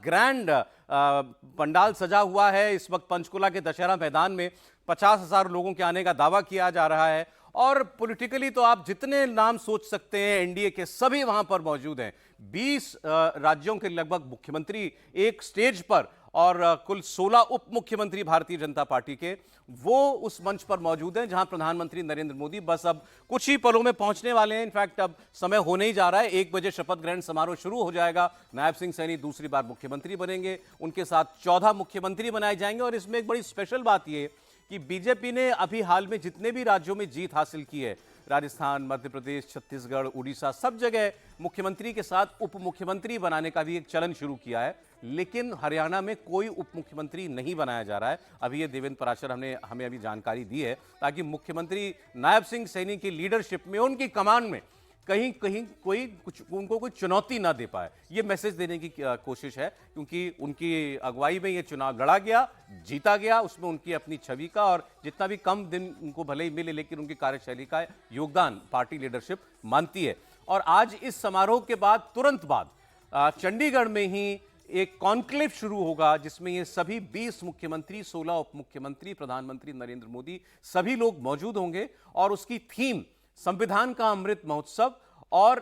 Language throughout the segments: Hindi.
ग्रैंड पंडाल सजा हुआ है। इस वक्त पंचकुला के दशहरा मैदान में 50,000 लोगों के आने का दावा किया जा रहा है और पॉलिटिकली तो आप जितने नाम सोच सकते हैं एनडीए के सभी वहां पर मौजूद हैं। 20 राज्यों के लगभग मुख्यमंत्री एक स्टेज पर और कुल 16 उप मुख्यमंत्री भारतीय जनता पार्टी के वो उस मंच पर मौजूद हैं जहां प्रधानमंत्री नरेंद्र मोदी बस अब कुछ ही पलों में पहुंचने वाले हैं। इनफैक्ट अब समय होने ही जा रहा है, 1 बजे शपथ ग्रहण समारोह शुरू हो जाएगा। नायब सिंह सैनी दूसरी बार मुख्यमंत्री बनेंगे, उनके साथ 14 मुख्यमंत्री बनाए जाएंगे। और इसमें एक बड़ी स्पेशल बात यह कि बीजेपी ने अभी हाल में जितने भी राज्यों में जीत हासिल की है, राजस्थान, मध्य प्रदेश, छत्तीसगढ़, उड़ीसा, सब जगह मुख्यमंत्री के साथ उप मुख्यमंत्री बनाने का भी एक चलन शुरू किया है। लेकिन हरियाणा में कोई उप मुख्यमंत्री नहीं बनाया जा रहा है। अभी ये देवेंद्र पराशर हमें अभी जानकारी दी है, ताकि मुख्यमंत्री नायब सिंह सैनी की लीडरशिप में, उनकी कमान में कहीं कहीं उनको कोई चुनौती ना दे पाए। ये मैसेज देने की कोशिश है, क्योंकि उनकी अगुवाई में ये चुनाव लड़ा गया, जीता गया, उसमें उनकी अपनी छवि का और जितना भी कम दिन उनको भले ही मिले लेकिन उनकी कार्यशैली का योगदान पार्टी लीडरशिप मानती है। और आज इस समारोह के बाद तुरंत बाद चंडीगढ़ में ही एक कॉन्क्लेव शुरू होगा, जिसमें ये सभी 20 मुख्यमंत्री, 16 उप मुख्यमंत्री, प्रधानमंत्री नरेंद्र मोदी सभी लोग मौजूद होंगे। और उसकी थीम संविधान का अमृत महोत्सव और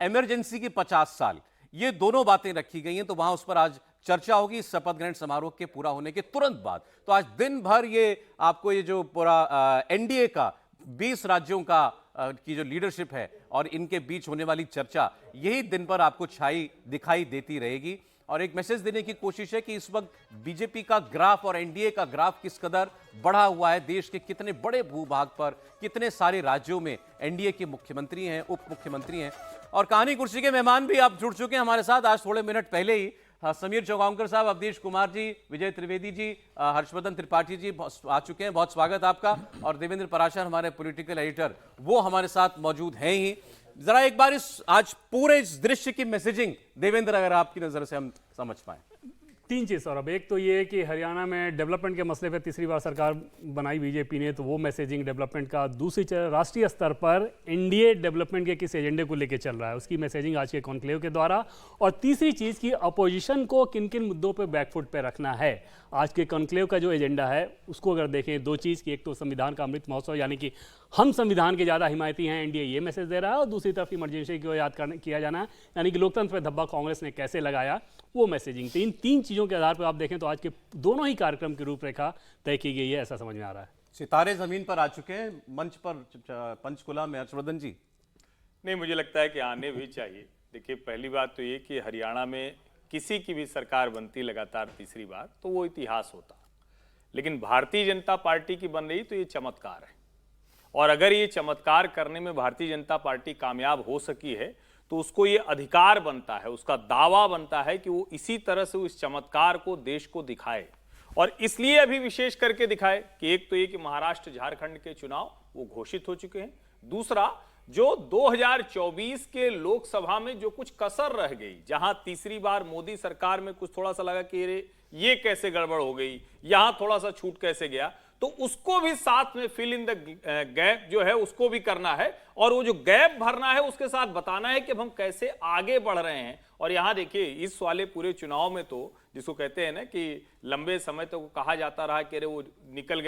इमरजेंसी के 50 साल, ये दोनों बातें रखी गई हैं। तो वहां उस पर आज चर्चा होगी इस शपथ ग्रहण समारोह के पूरा होने के तुरंत बाद। तो आज दिन भर ये आपको ये जो पूरा एनडीए का 20 राज्यों का की जो लीडरशिप है और इनके बीच होने वाली चर्चा, यही दिन भर आपको छाई दिखाई देती रहेगी। और एक मैसेज देने की कोशिश है कि इस वक्त बीजेपी का ग्राफ और एनडीए का ग्राफ किस कदर बढ़ा हुआ है। देश के कितने बड़े भूभाग पर, कितने सारे राज्यों में एनडीए के मुख्यमंत्री हैं, उप मुख्यमंत्री हैं। और कहानी कुर्सी के मेहमान भी आप जुड़ चुके हैं हमारे साथ आज थोड़े मिनट पहले ही। समीर चौगांवकर साहब, अवधेश कुमार जी, विजय त्रिवेदी जी, हर्षवर्धन त्रिपाठी जी आ चुके हैं, बहुत स्वागत आपका। और देवेंद्र पराशर, हमारे पॉलिटिकल एडिटर, वो हमारे साथ मौजूद हैं ही। जरा एक बार इस आज पूरे इस दृश्य की मैसेजिंग देवेंद्र, अगर आपकी नजर से हम समझ पाए। 3 चीज़ सौरभ। एक तो ये कि हरियाणा में डेवलपमेंट के मसले पे तीसरी बार सरकार बनाई बीजेपी ने, तो वो मैसेजिंग डेवलपमेंट का। दूसरी राष्ट्रीय स्तर पर एनडीए डेवलपमेंट के किस एजेंडे को लेकर चल रहा है, उसकी मैसेजिंग आज के कॉन्क्लेव के द्वारा। और तीसरी चीज़ की अपोजिशन को किन किन मुद्दों पे बैकफुट पे रखना है। आज के कॉन्क्लेव का जो एजेंडा है उसको अगर देखें, 2 चीज़ की, एक तो संविधान का अमृत महोत्सव, यानी कि हम संविधान के ज़्यादा हिमायती हैं, एनडीए ये मैसेज दे रहा है। और दूसरी तरफ इमरजेंसी को याद किया जाना है, यानी कि लोकतंत्र पर धब्बा कांग्रेस ने कैसे लगाया, वो मैसेजिंग। तो इन 3 चीज़ों के आधार पर आप देखें तो आज के दोनों ही कार्यक्रम की रूपरेखा तय की गई है, ऐसा समझ में आ रहा है। सितारे जमीन पर आ चुके हैं मंच पर पंचकुला में। हर्षवर्धन जी, नहीं, मुझे लगता है कि आने भी चाहिए। देखिए, पहली बात तो ये कि हरियाणा में किसी की भी सरकार बनती लगातार तीसरी बार, तो वो इतिहास होता। लेकिन भारतीय जनता पार्टी की बन रही तो ये चमत्कार है। और अगर ये चमत्कार करने में भारतीय जनता पार्टी कामयाब हो सकी है, तो उसको ये अधिकार बनता है, उसका दावा बनता है कि वो इसी तरह से उस चमत्कार को देश को दिखाए। और इसलिए अभी विशेष करके दिखाए कि एक तो ये कि महाराष्ट्र, झारखंड के चुनाव वो घोषित हो चुके हैं। दूसरा, जो 2024 के लोकसभा में जो कुछ कसर रह गई, जहां तीसरी बार मोदी सरकार में कुछ थोड़ा सा लगा कि ये कैसे गड़बड़ हो गई, यहां थोड़ा सा छूट कैसे गया, तो उसको भी साथ में फिल इन द गैप जो है उसको भी करना है। और वो जो गैप भरना है उसके साथ बताना है कि हम कैसे आगे बढ़ रहे हैं। और यहां देखिए, इस वाले पूरे चुनाव में तो जिसको कहते हैं ना कि लंबे समय तक तो कहा जाता रहा कि अरे वो निकल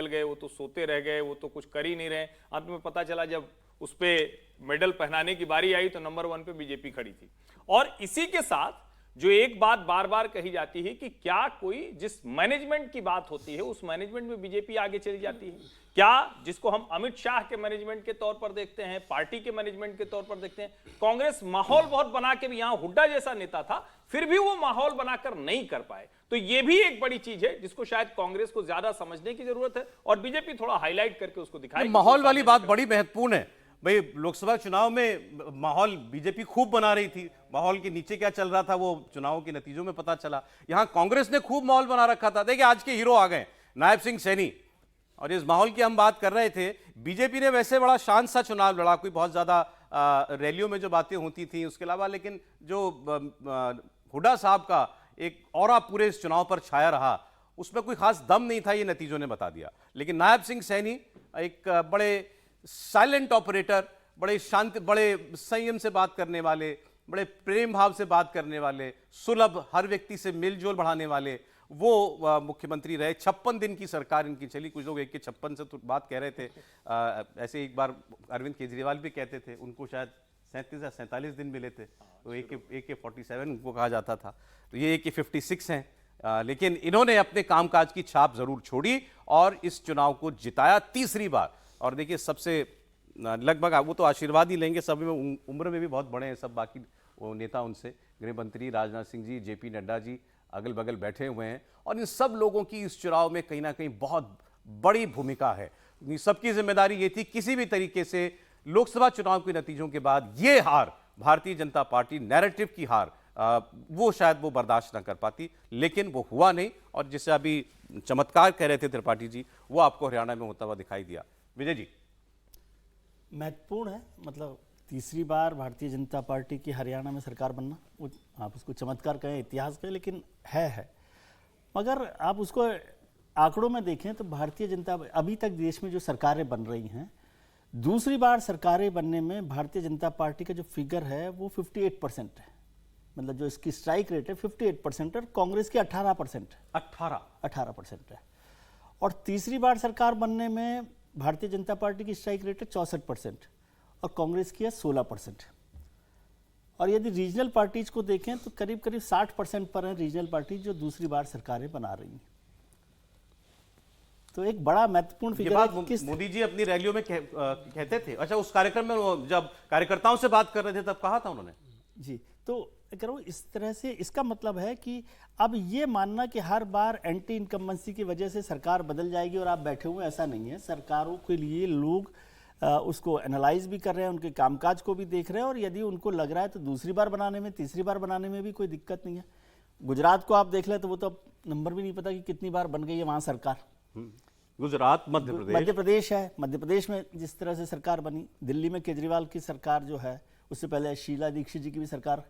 गए, वो तो सोते रह गए, वो तो कुछ कर ही नहीं रहे। अंत में पता चला जब उस पर मेडल पहनाने की बारी आई तो नंबर 1 पे बीजेपी खड़ी थी। और इसी के साथ जो एक बात बार बार कही जाती है कि क्या कोई जिस मैनेजमेंट की बात होती है उस मैनेजमेंट में बीजेपी आगे चली जाती है क्या, जिसको हम अमित शाह के मैनेजमेंट के तौर पर देखते हैं, पार्टी के मैनेजमेंट के तौर पर देखते हैं। कांग्रेस माहौल बहुत बना के भी, यहां हुड्डा जैसा नेता था, फिर भी वो माहौल बनाकर नहीं कर पाए। तो ये भी एक बड़ी चीज है जिसको शायद कांग्रेस को ज्यादा समझने की जरूरत है और बीजेपी थोड़ा हाईलाइट करके उसको दिखाए। माहौल वाली बात बड़ी महत्वपूर्ण है भाई। लोकसभा चुनाव में माहौल बीजेपी खूब बना रही थी, माहौल के नीचे क्या चल रहा था वो चुनाव के नतीजों में पता चला। यहां कांग्रेस ने खूब माहौल बना रखा था। देखिए, आज के हीरो आ गए, नायब सिंह सैनी। और इस माहौल की हम बात कर रहे थे। बीजेपी ने वैसे बड़ा शांत सा चुनाव लड़ा, कोई बहुत ज्यादा रैलियों में जो बातें होती थी उसके अलावा, लेकिन जो हुड्डा साहब का एक ऑरा पूरे इस चुनाव पर छाया रहा, उसमें कोई खास दम नहीं था, ये नतीजों ने बता दिया। लेकिन नायब सिंह सैनी एक बड़े साइलेंट ऑपरेटर, बड़े शांत, बड़े संयम से बात करने वाले, बड़े प्रेम भाव से बात करने वाले, सुलभ, हर व्यक्ति से मिलजोल बढ़ाने वाले वो मुख्यमंत्री रहे। 56 दिन की सरकार इनकी चली। कुछ लोग 1 के 56 से तो बात कह रहे थे। ऐसे एक बार अरविंद केजरीवाल भी कहते थे, उनको शायद 37 या 47 दिन मिले थे, तो एक के 47 उनको कहा जाता था। तो ये एक के 56 हैं। लेकिन इन्होंने अपने कामकाज की छाप जरूर छोड़ी और इस चुनाव को जिताया तीसरी बार। और देखिए, सबसे लगभग वो तो आशीर्वाद ही लेंगे, सब में उम्र में भी बहुत बड़े हैं सब, बाकी वो नेता उनसे, गृह मंत्री राजनाथ सिंह जी, जेपी नड्डा जी अगल बगल बैठे हुए हैं। और इन सब लोगों की इस चुनाव में कहीं ना कहीं बहुत बड़ी भूमिका है। सबकी जिम्मेदारी ये थी, किसी भी तरीके से लोकसभा चुनाव के नतीजों के बाद ये हार, भारतीय जनता पार्टी नैरेटिव की हार, वो शायद वो बर्दाश्त ना कर पाती, लेकिन वो हुआ नहीं। और जिसे अभी चमत्कार कह रहे थे त्रिपाठी जी, वो आपको हरियाणा में होता हुआ दिखाई दिया। विजय जी, महत्वपूर्ण है, मतलब तीसरी बार भारतीय जनता पार्टी की हरियाणा में सरकार बनना, वो आप उसको चमत्कार कहें, इतिहास कहें, लेकिन है। मगर आप उसको आंकड़ों में देखें तो भारतीय जनता, अभी तक देश में जो सरकारें बन रही हैं, दूसरी बार सरकारें बनने में भारतीय जनता पार्टी का जो फिगर है वो 58% है। मतलब जो इसकी स्ट्राइक रेट है 58% और कांग्रेस की 18% है। 18% है। और तीसरी बार सरकार बनने में भारतीय जनता पार्टी की स्ट्राइक रेट है 64% और कांग्रेस की है 16%। और यदि रीजनल पार्टीज को देखें तो करीब करीब 60% पर है रीजनल पार्टी जो दूसरी बार सरकारें बना रही हैं। तो एक बड़ा महत्वपूर्ण फिगर है। किस मोदी जी अपनी रैलियों में कहते थे, अच्छा उस कार्यक्रम में वो जब कार्यकर्ताओं से बात कर रहे थे तब कहा था उन्होंने जी, तो कह रहा हूं इस तरह से इसका मतलब है कि अब ये मानना कि हर बार एंटी इनकम्बेंसी की वजह से सरकार बदल जाएगी और आप बैठे हुए, ऐसा नहीं है। सरकारों के लिए लोग उसको एनालाइज भी कर रहे हैं, उनके कामकाज को भी देख रहे हैं, और यदि उनको लग रहा है तो दूसरी बार बनाने में, तीसरी बार बनाने में भी कोई दिक्कत नहीं है। गुजरात को आप देख लें तो वो तो अब नंबर भी नहीं पता कि कितनी बार बन गई है वहाँ सरकार। गुजरात, मध्य प्रदेश है। मध्य प्रदेश में जिस तरह से सरकार बनी, दिल्ली में केजरीवाल की सरकार जो है, उससे पहले शीला दीक्षित जी की भी सरकार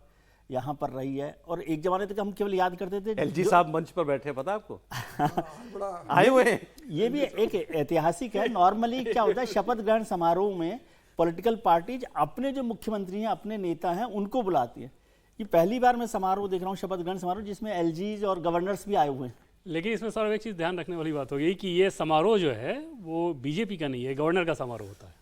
यहाँ पर रही है। और एक जमाने तक हम केवल याद करते थे एलजी साहब मंच पर बैठे, पता आपको आए हुए हैं। ये भी एक ऐतिहासिक है। नॉर्मली क्या होता है, शपथ ग्रहण समारोह में पॉलिटिकल पार्टीज अपने जो मुख्यमंत्री हैं, अपने नेता हैं, उनको बुलाती है। ये पहली बार मैं समारोह देख रहा हूँ, शपथ ग्रहण समारोह, जिसमें एलजीज और गवर्नर्स भी आए हुए हैं। लेकिन इसमें सर एक चीज़ ध्यान रखने वाली बात होगी कि ये समारोह जो है वो बीजेपी का नहीं है, गवर्नर का समारोह होता है।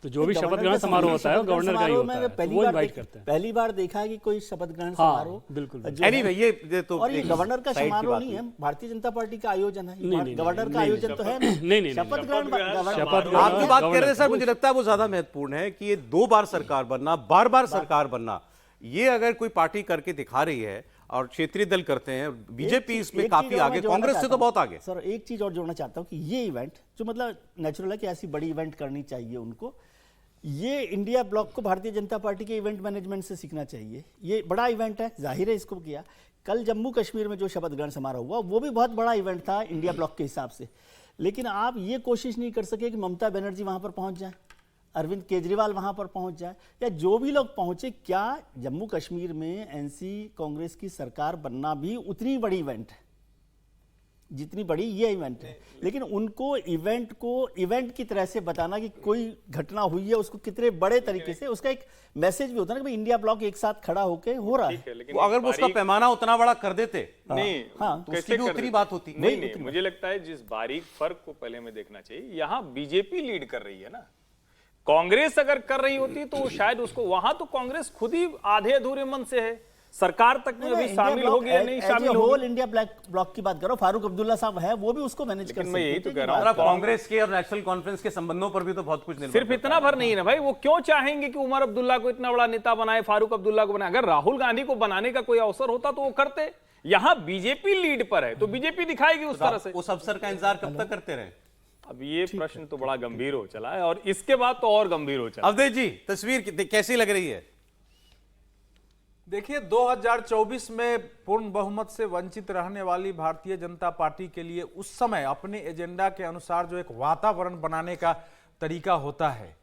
तो जो भी शपथ ग्रहण समारोह होता है वो गवर्नर का ही होता है, तो वो इनवाइट करते हैं। पहली बार देखा है कि कोई शपथ ग्रहण समारोह, बिल्कुल। Anyway, ये तो और ये गवर्नर का समारोह नहीं है, भारतीय जनता पार्टी का आयोजन है। गवर्नर का आयोजन तो है नहीं, शपथ ग्रहण। आप जो बात कर रहे हैं सर, मुझे लगता है वो ज्यादा महत्वपूर्ण है कि ये 2 बार सरकार बनना, बार सरकार बनना, ये अगर कोई पार्टी करके दिखा रही है और क्षेत्रीय दल करते हैं, बीजेपी इसमें काफी आगे, कांग्रेस से तो बहुत आगे। सर एक चीज और जोड़ना चाहता हूं कि ये इवेंट जो मतलब नेचुरल है कि ऐसी बड़ी इवेंट करनी चाहिए उनको, ये इंडिया ब्लॉक को भारतीय जनता पार्टी के इवेंट मैनेजमेंट से सीखना चाहिए। ये बड़ा इवेंट है, जाहिर है इसको किया। कल जम्मू कश्मीर में जो शपथ ग्रहण समारोह हुआ वो भी बहुत बड़ा इवेंट था इंडिया ब्लॉक के हिसाब से, लेकिन आप ये कोशिश नहीं कर सके कि ममता बनर्जी वहां पर पहुंच जाए, अरविंद केजरीवाल वहां पर पहुंच जाए, या जो भी लोग पहुंचे। क्या जम्मू कश्मीर में एनसी कांग्रेस की सरकार बनना भी उतनी बड़ी इवेंट है जितनी बड़ी ये इवेंट है? लेकिन उनको इवेंट की तरह से बताना कि कोई घटना हुई है, उसको कितने बड़े तरीके से, उसका एक मैसेज भी होता है ना कि भाई इंडिया ब्लॉक एक साथ खड़ा होकर हो रहा है। अगर वो उसका पैमाना उतना बड़ा कर देते नहीं, तो उसकी भी उतनी बात होती। नहीं, मुझे लगता है जिस बारीक फर्क को पहले में देखना चाहिए, यहाँ बीजेपी लीड कर रही है ना। कांग्रेस अगर कर रही होती तो शायद उसको, वहां तो कांग्रेस खुद ही आधे अधूरे मन से है, सरकार तक में अभी शामिल हो गया, नहीं शामिल हो। होल इंडिया ब्लॉक की बात करो, फारूक अब्दुल्ला साहब है, वो भी उसको मैनेज कर सकते हैं। मैं यही तो कह रहा हूं, कांग्रेस के और नेशनल कॉन्फ्रेंस के संबंधों पर भी तो बहुत कुछ निर्भर सिर्फ इतना भर नहीं है ना भाई। वो क्यों चाहेंगे कि उमर अब्दुल्ला को इतना बड़ा नेता बनाए, फारूक अब्दुल्ला को बनाए? अगर राहुल गांधी को बनाने का कोई अवसर होता तो वो करते। यहाँ बीजेपी लीड पर है तो बीजेपी दिखाएगी उस तरह से। उस अवसर का इंतजार कब तक करते रहे? अब ये प्रश्न तो बड़ा गंभीर हो चला है, और इसके बाद तो और गंभीर हो चला। अवधेश जी, तस्वीर कैसी लग रही है? देखिए, 2024 में पूर्ण बहुमत से वंचित रहने वाली भारतीय जनता पार्टी के लिए उस समय अपने एजेंडा के अनुसार जो एक वातावरण बनाने का तरीका होता है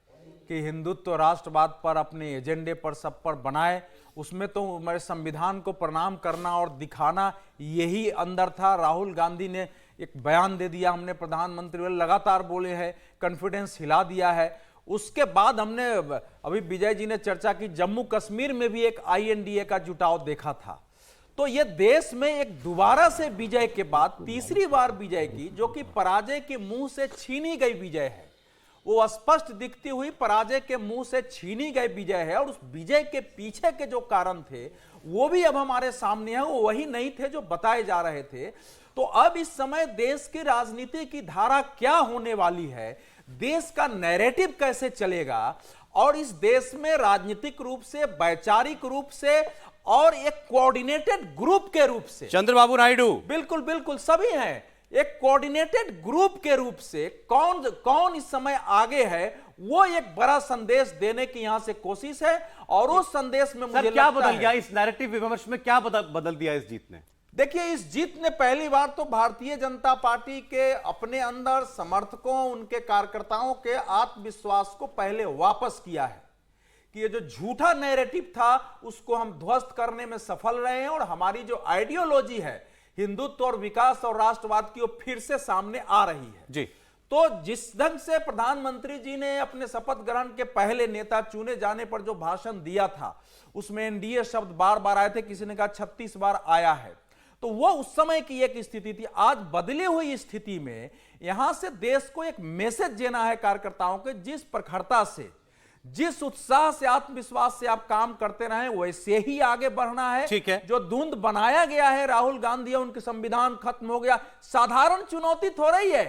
कि हिंदुत्व राष्ट्रवाद पर अपने एजेंडे पर सब पर बनाए, उसमें तो हमारे संविधान को प्रणाम करना और दिखाना यही अंदर था। राहुल गांधी ने एक बयान दे दिया, हमने प्रधानमंत्री लगातार बोले हैं, कॉन्फिडेंस हिला दिया है। उसके बाद हमने अभी विजय जी ने चर्चा की, जम्मू कश्मीर में भी एक INDA का जुटाव देखा था। तो ये देश में एक दोबारा से विजय के बाद तीसरी बार विजय की, जो कि पराजय के मुंह से छीनी गई विजय है, वो स्पष्ट दिखती हुई पराजय के मुंह से छीनी गई विजय है। और उस विजय के पीछे के जो कारण थे वो भी अब हमारे सामने हैं, वो वही नहीं थे जो बताए जा रहे थे। तो अब इस समय देश की राजनीति की धारा क्या होने वाली है, देश का नैरेटिव कैसे चलेगा, और इस देश में राजनीतिक रूप से, वैचारिक रूप से और एक कोऑर्डिनेटेड ग्रुप के रूप से, चंद्रबाबू नायडू बिल्कुल बिल्कुल सभी हैं, एक कोऑर्डिनेटेड ग्रुप के रूप से कौन कौन इस समय आगे है, वो एक बड़ा संदेश देने की यहां से कोशिश है। और उस संदेश में मुझे क्या लगता बदल है, गया इस नैरेटिव विमर्श में, क्या बदल दिया इस जीत ने? देखिए, इस जीत ने पहली बार तो भारतीय जनता पार्टी के अपने अंदर समर्थकों, उनके कार्यकर्ताओं के आत्मविश्वास को पहले वापस किया है कि ये जो झूठा नैरेटिव था उसको हम ध्वस्त करने में सफल रहे हैं, और हमारी जो आइडियोलॉजी है हिंदुत्व और विकास और राष्ट्रवाद की, वो फिर से सामने आ रही है जी। तो जिस ढंग से प्रधानमंत्री जी ने अपने शपथ ग्रहण के पहले नेता चुने जाने पर जो भाषण दिया था, उसमें NDA शब्द बार बार आए थे, किसी ने कहा 36 बार आया है, तो वो उस समय की एक स्थिति थी। आज बदली हुई स्थिति में यहां से देश को एक मैसेज देना है कार्यकर्ताओं के, जिस प्रखरता से, जिस उत्साह से, आत्मविश्वास से आप काम करते रहे वैसे ही आगे बढ़ना है। ठीक है। जो धुंध बनाया गया है राहुल गांधी, उनके संविधान खत्म हो गया, साधारण चुनौती थोड़ा ही है।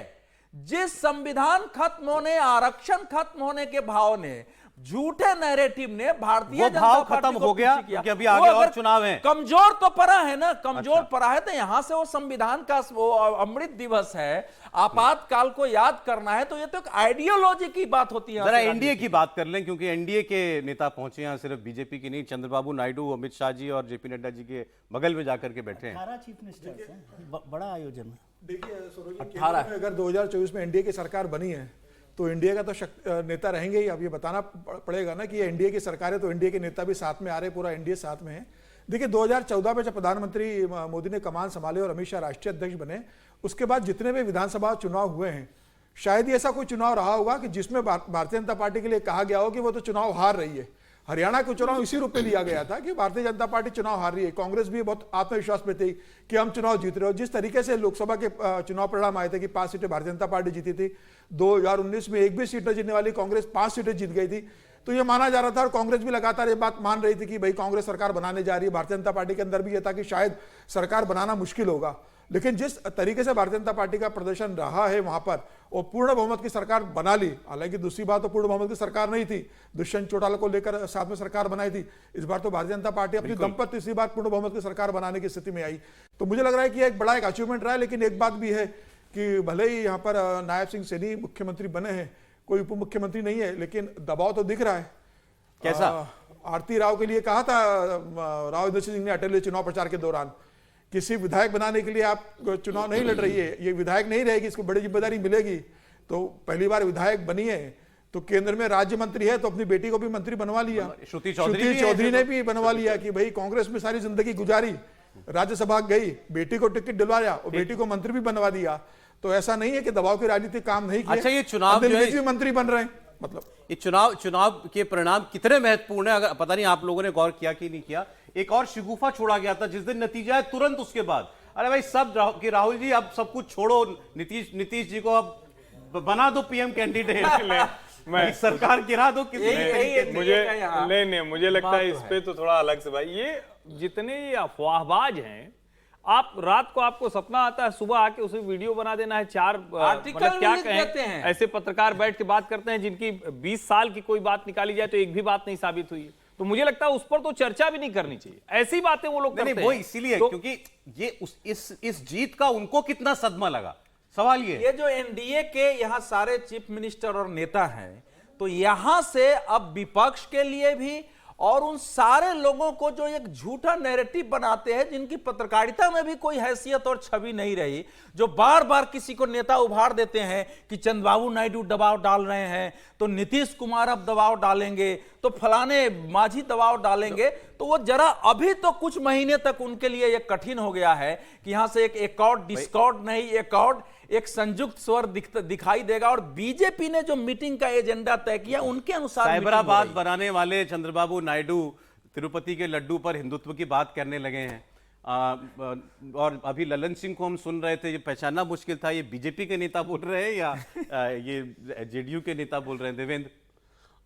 जिस संविधान खत्म होने, आरक्षण खत्म होने के भाव ने, झूठे नैरेटिव ने भारतीय जनता भाव पार्टी खत्म को हो गया, पीछे किया। क्योंकि अभी वो आगे और अगर चुनाव हैं। कमजोर तो पड़ा है ना, कमजोर अच्छा। पड़ा है, तो यहां से वो संविधान का वो अमृत दिवस है, आपातकाल को याद करना है, तो ये तो एक आइडियोलॉजी की बात होती है। जरा एनडीए की बात कर लें, क्योंकि एनडीए के नेता पहुंचे हैं, सिर्फ बीजेपी की नहीं, चंद्रबाबू नायडू, अमित शाह जी और जेपी नड्डा जी के बगल में जाकर के बैठे हैं। 18 चीफ मिनिस्टर्स हैं, बड़ा आयोजन है। देखिए सौरभ जी, केंद्र में अगर 2024 में एनडीए की सरकार बनी है तो इंडिया का तो नेता रहेंगे ही। अब ये बताना पड़ेगा ना कि ये एनडीए की सरकार है, तो एनडीए के नेता भी साथ में आ रहे, पूरा एनडीए साथ में है। देखिए 2014 में जब प्रधानमंत्री मोदी ने कमान संभाले और अमित शाह राष्ट्रीय अध्यक्ष बने, उसके बाद जितने भी विधानसभा चुनाव हुए हैं, शायद ही ऐसा कोई चुनाव रहा होगा कि जिसमें भारतीय जनता पार्टी के लिए कहा गया हो कि वो तो चुनाव हार रही है। हरियाणा के चुनाव इसी रूप में लिया गया था कि भारतीय जनता पार्टी चुनाव हार रही है। कांग्रेस भी बहुत आत्मविश्वास में थी कि हम चुनाव जीत रहे हो। जिस तरीके से लोकसभा के चुनाव परिणाम आए थे कि 5 सीटें भारतीय जनता पार्टी जीती थी, 2019 में एक भी सीट न जीतने वाली कांग्रेस 5 सीटें जीत गई थी, तो ये माना जा रहा था और कांग्रेस भी लगातार ये बात मान रही थी कि भाई कांग्रेस सरकार बनाने जा रही है। भारतीय जनता पार्टी के अंदर भी ये था कि शायद सरकार बनाना मुश्किल होगा, लेकिन जिस तरीके से भारतीय जनता पार्टी का प्रदर्शन रहा है वहां पर, वो पूर्ण बहुमत की सरकार बना ली। हालांकि दूसरी बात तो पूर्ण बहुमत की सरकार नहीं थी, दुष्यंत चौटाला को लेकर साथ में सरकार बनाई थी। इस बार तो भारतीय जनता पार्टी अपनी दम पर तीसरी बार पूर्ण बहुमत की सरकार बनाने की स्थिति में आई। तो मुझे लग रहा है कि एक बड़ा एक अचीवमेंट रहा है। लेकिन एक बात भी है कि भले ही यहाँ पर नायब सिंह सैनी मुख्यमंत्री बने हैं, कोई उप मुख्यमंत्री नहीं है, लेकिन दबाव तो दिख रहा है। कैसा? आरती राव के लिए कहा था राव इंद्र सिंह ने अटल चुनाव प्रचार के दौरान, किसी विधायक बनाने के लिए आप चुनाव नहीं लड़ रही है, ये विधायक नहीं रहेगी, इसको बड़ी जिम्मेदारी मिलेगी। तो पहली बार विधायक बनी है, तो केंद्र में राज्य मंत्री है, तो अपनी बेटी को भी मंत्री बनवा लिया। श्रुति चौधरी ने भी बनवा लिया कि भाई कांग्रेस में सारी जिंदगी गुजारी, राज्यसभा गई, बेटी को टिकट दिलवाया और बेटी को मंत्री भी बनवा दिया। तो ऐसा नहीं है कि दबाव की राजनीति काम नहीं की। अच्छा, ये चुनाव जो है, मंत्री बन रहे हैं, मतलब ये चुनाव के परिणाम कितने महत्वपूर्ण है, अगर पता नहीं आप लोगों ने गौर किया कि नहीं किया। एक और शिगुफा छोड़ा गया था जिस दिन नतीजा है, तुरंत उसके बाद अरे भाई सब कि राहुल जी अब सब कुछ छोड़ो, नीतीश जी को अब बना दो पीएम कैंडिडेट, मैं सरकार गिरा दो किसी मुझे लगता है इस पे तो थोड़ा अलग से भाई, ये जितने अफवाहबाज हैं, आप रात को आपको सपना आता है, सुबह आके उसे वीडियो बना देना है, 4 मतलब क्या कहें, ऐसे पत्रकार बैठ के बात करते हैं जिनकी 20 साल की कोई बात निकाली जाए तो एक भी बात नहीं साबित हुई है। तो मुझे लगता है उस पर तो चर्चा भी नहीं करनी चाहिए, ऐसी बातें वो लोग करते हैं। वो इसीलिए तो, क्योंकि ये इस जीत का उनको कितना सदमा लगा, सवाल ये जो एनडीए के यहाँ सारे चीफ मिनिस्टर और नेता हैं, तो यहां से अब विपक्ष के लिए भी और उन सारे लोगों को जो एक झूठा नैरेटिव बनाते हैं, जिनकी पत्रकारिता में भी कोई हैसियत और छवि नहीं रही, जो बार बार किसी को नेता उभार देते हैं कि चंद्रबाबू नायडू दबाव डाल रहे हैं, तो नीतीश कुमार अब दबाव डालेंगे, तो फलाने माझी दबाव डालेंगे, तो वो जरा अभी तो कुछ महीने तक उनके लिए ये कठिन हो गया है कि यहां से एक एकॉर्ड डिस्कॉर्ड नहीं, एकॉर्ड एक संयुक्त स्वर दिखाई देगा और बीजेपी ने जो मीटिंग का एजेंडा तय किया उनके अनुसार साइबराबाद बनाने वाले चंद्रबाबू नायडू तिरुपति के लड्डू पर हिंदुत्व की बात करने लगे हैं। और अभी ललन सिंह को हम सुन रहे थे, ये पहचानना मुश्किल था, ये बीजेपी के नेता बोल रहे हैं या ये जेडीयू के नेता बोल रहे हैं? देवेंद्र।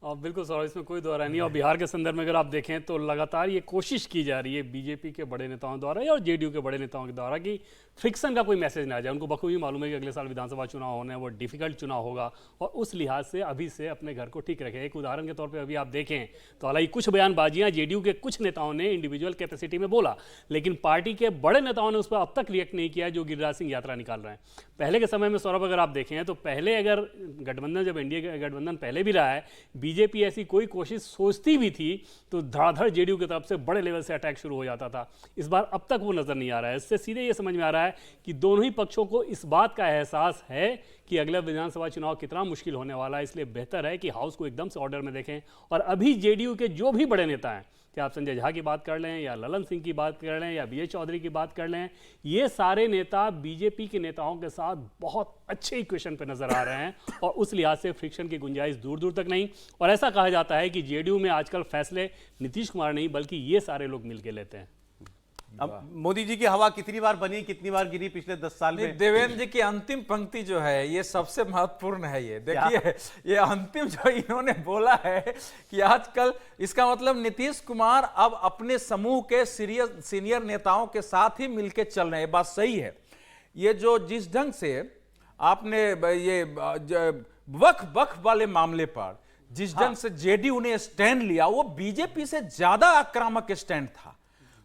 बिल्कुल सर, इसमें कोई दो राय नहीं। और बिहार के संदर्भ में अगर आप देखें तो लगातार ये कोशिश की जा रही है बीजेपी के बड़े नेताओं द्वारा और जेडीयू के बड़े नेताओं के द्वारा कि फ्रिक्शन का कोई मैसेज ना आ जाए। उनको बखूबी मालूम है कि अगले साल विधानसभा चुनाव होने हैं, वो डिफिकल्ट चुनाव होगा और उस लिहाज से अभी से अपने घर को ठीक रखें। एक उदाहरण के तौर पर अभी आप देखें तो हालांकि कुछ बयानबाजियां जेडीयू के कुछ नेताओं ने इंडिविजुअल कैपेसिटी में बोला, लेकिन पार्टी के बड़े नेताओं ने उस पर अब तक रिएक्ट नहीं किया जो गिरिराज सिंह यात्रा निकाल रहे हैं। पहले के समय में सौरभ अगर आप देखें तो पहले अगर गठबंधन, जब एनडीए का गठबंधन पहले भी रहा है, बीजेपी ऐसी कोई कोशिश सोचती भी थी तो धड़ाधड़ जेडीयू की तरफ से बड़े लेवल से अटैक शुरू हो जाता था। इस बार अब तक वो नजर नहीं आ रहा है। इससे सीधे ये समझ में आ रहा है कि दोनों ही पक्षों को इस बात का एहसास है कि अगला विधानसभा चुनाव कितना मुश्किल होने वाला है। इसलिए बेहतर है कि हाउस को एकदम से ऑर्डर में देखें। और अभी जेडीयू के जो भी बड़े नेता हैं, क्या आप संजय झा की बात कर लें या ललन सिंह की बात कर लें या विजय चौधरी की बात कर लें, ये सारे नेता बीजेपी के नेताओं के साथ बहुत अच्छे इक्वेशन पे नजर आ रहे हैं और उस लिहाज से फ्रिक्शन की गुंजाइश दूर दूर तक नहीं। और ऐसा कहा जाता है कि जेडीयू में आजकल फैसले नीतीश कुमार नहीं बल्कि ये सारे लोग मिलकर लेते हैं। अब मोदी जी की हवा कितनी बार बनी, कितनी बार गिरी पिछले 10 साल में? देवेंद्र जी की अंतिम पंक्ति जो है ये सबसे महत्वपूर्ण है। ये देखिए, ये अंतिम जो इन्होंने बोला है कि आजकल, इसका मतलब नीतीश कुमार अब अपने समूह के सीनियर नेताओं के साथ ही मिलकर चल रहे हैं। बात सही है। ये जो जिस ढंग से आपने ये वक्फ वाले मामले पर जिस ढंग से जेडीयू ने स्टैंड लिया, वो बीजेपी से ज्यादा आक्रामक स्टैंड था।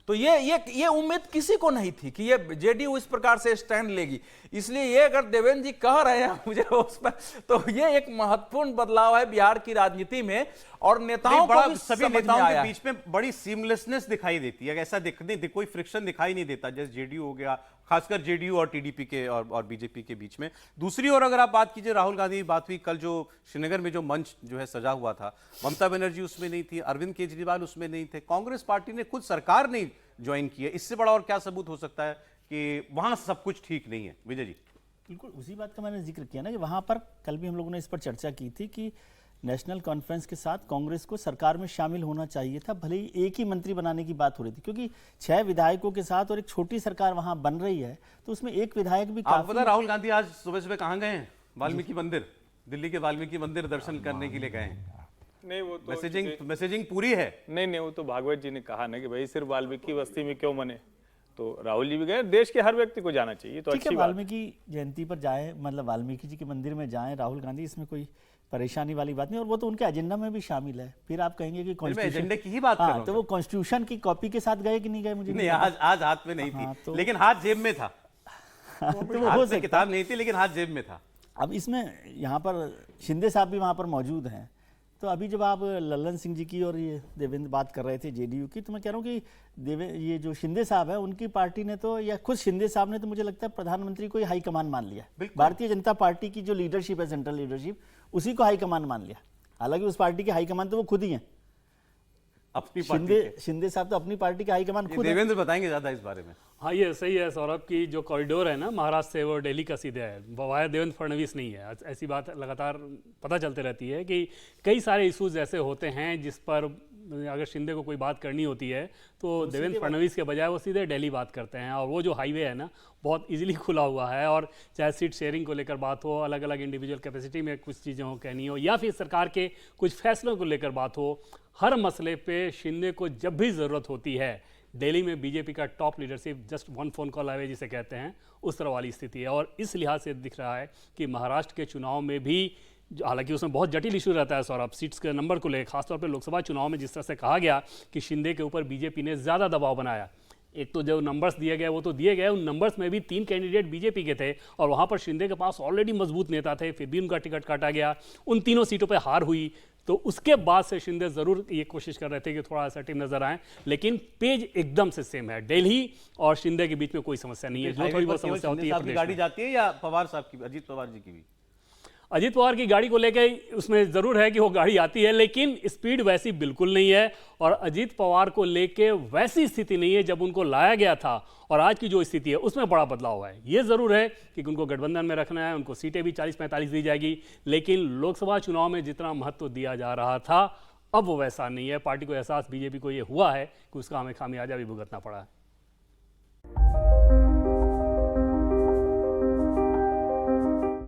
तो ये उम्मीद किसी को नहीं थी कि ये जेडीयू इस प्रकार से स्टैंड लेगी। इसलिए ये अगर देवेंद्र जी कह रहे हैं मुझे उस पर, तो ये एक महत्वपूर्ण बदलाव है बिहार की राजनीति में और नेताओं को भी सभी नेताओं के बीच में बड़ी सीमलेसनेस दिखाई देती है। ऐसा कोई फ्रिक्शन दिखाई नहीं देता जैसे जेडीयू हो गया, खासकर जेडीयू और टीडीपी के और बीजेपी के बीच में। दूसरी ओर अगर आप बात कीजिए, राहुल गांधी की बात हुई कल, जो श्रीनगर में जो मंच जो है सजा हुआ था, ममता बनर्जी उसमें नहीं थी, अरविंद केजरीवाल उसमें नहीं थे, कांग्रेस पार्टी ने खुद सरकार नहीं ज्वाइन की है। इससे बड़ा और क्या सबूत हो सकता है कि वहां सब कुछ ठीक नहीं है? विजय जी। बिल्कुल उसी बात का मैंने जिक्र किया ना कि वहां पर कल भी हम लोगों ने इस पर चर्चा की थी कि नेशनल कॉन्फ्रेंस के साथ कांग्रेस को सरकार में शामिल होना चाहिए था, भले ही एक ही मंत्री बनाने की बात हो रही थी, क्योंकि 6 विधायकों के साथ और एक छोटी सरकार वहां बन रही है, तो उसमें एक विधायक भी आपको पता राहुल गांधी आज सुबह सुबह कहां गए हैं? वाल्मीकि मंदिर, दिल्ली के वाल्मीकि मंदिर दर्शन करने के लिए गए हैं। नहीं, वो तो मैसेजिंग पूरी है। नहीं, वो तो भागवत जी ने कहा ना कि भाई सिर्फ वाल्मीकि बस्ती में क्यों मने, तो राहुल जी भी गए। देश के हर व्यक्ति को जाना चाहिए, तो अच्छी बात। वाल्मीकि जयंती पर जाए, मतलब वाल्मीकि जी के मंदिर में जाएं राहुल गांधी, इसमें कोई परेशानी वाली बात नहीं, और वो तो उनके एजेंडा में भी शामिल है। फिर आप कहेंगे कि एजेंडे की ही बात कर रहा हूं, तो वो कॉन्स्टिट्यूशन की कॉपी के साथ गए कि नहीं गए? मुझे नहीं, आज हाथ में नहीं थी, लेकिन हाथ जेब में था। हाथ में किताब नहीं थी लेकिन हाथ जेब में था। अब इसमें यहाँ पर शिंदे साहब भी वहाँ पर मौजूद हैं, तो अभी जब आप ललन सिंह जी की और ये देवेंद्र बात कर रहे थे जेडीयू की, तो मैं कह रहा हूँ कि ये जो शिंदे साहब है उनकी पार्टी ने तो, या खुद शिंदे साहब ने तो मुझे लगता है प्रधानमंत्री को ही हाईकमान मान लिया। भारतीय जनता पार्टी की जो लीडरशिप है, सेंट्रल लीडरशिप, उसी को हाईकमान मान लिया। हालांकि उस पार्टी के हाईकमान तो वो खुद ही हैं, अपनी पार्टी शिंदे साहब तो अपनी पार्टी के हाईकमान खुद। देवेंद्र बताएंगे ज्यादा इस बारे में। हाँ, ये सही है सौरभ की जो कॉरिडोर है ना महाराष्ट्र से, वो दिल्ली का सीधे है, वाया देवेंद्र फडणवीस नहीं है। ऐसी बात लगातार पता चलते रहती है कि कई सारे इशूज ऐसे होते हैं जिस पर अगर शिंदे को कोई बात करनी होती है तो देवेंद्र फडणवीस के बजाय वो सीधे दिल्ली बात करते हैं। और वो जो हाईवे है ना बहुत इजीली खुला हुआ है, और चाहे सीट शेयरिंग को लेकर बात हो, अलग अलग इंडिविजुअल कैपेसिटी में कुछ चीज़ें हो कहनी हो, या फिर सरकार के कुछ फैसलों को लेकर बात हो, हर मसले पे शिंदे को जब भी ज़रूरत होती है दिल्ली में बीजेपी का top leadership just 1 phone call away जिसे कहते हैं, उस तरह वाली स्थिति है। और इस लिहाज से दिख रहा है कि महाराष्ट्र के चुनाव में भी, हालांकि उसमें बहुत जटिल इशू रहता है सौरभ, सीट्स के नंबर को लेकर, खासतौर पर लोकसभा चुनाव में जिस तरह से कहा गया कि शिंदे के ऊपर बीजेपी ने ज़्यादा दबाव बनाया। एक तो जो नंबर्स दिए गए वो तो दिए गए, उन नंबर्स में भी 3 कैंडिडेट बीजेपी के थे और वहाँ पर शिंदे के पास ऑलरेडी मजबूत नेता थे, फिर भी उनका टिकट काटा गया, उन तीनों सीटों पर हार हुई। तो उसके बाद से शिंदे जरूर ये कोशिश कर रहे थे कि थोड़ा असर्टिव नजर आए, लेकिन पेज एकदम से सेम है। दिल्ली और शिंदे के बीच में कोई समस्या नहीं है। जो थोड़ी बहुत समस्या होती है, गाड़ी जाती है या पवार साहब की, अजीत पवार जी की भी? अजीत पवार की गाड़ी को लेके उसमें जरूर है कि वो गाड़ी आती है, लेकिन स्पीड वैसी बिल्कुल नहीं है और अजीत पवार को लेके वैसी स्थिति नहीं है जब उनको लाया गया था और आज की जो स्थिति है उसमें बड़ा बदलाव हुआ है। ये जरूर है कि उनको गठबंधन में रखना है, उनको सीटें भी 40-45 दी जाएगी, लेकिन लोकसभा चुनाव में जितना महत्व दिया जा रहा था अब वो वैसा नहीं है। पार्टी को एहसास बीजेपी को ये हुआ है कि उसका हमें खामियाजा भी भुगतना पड़ा है।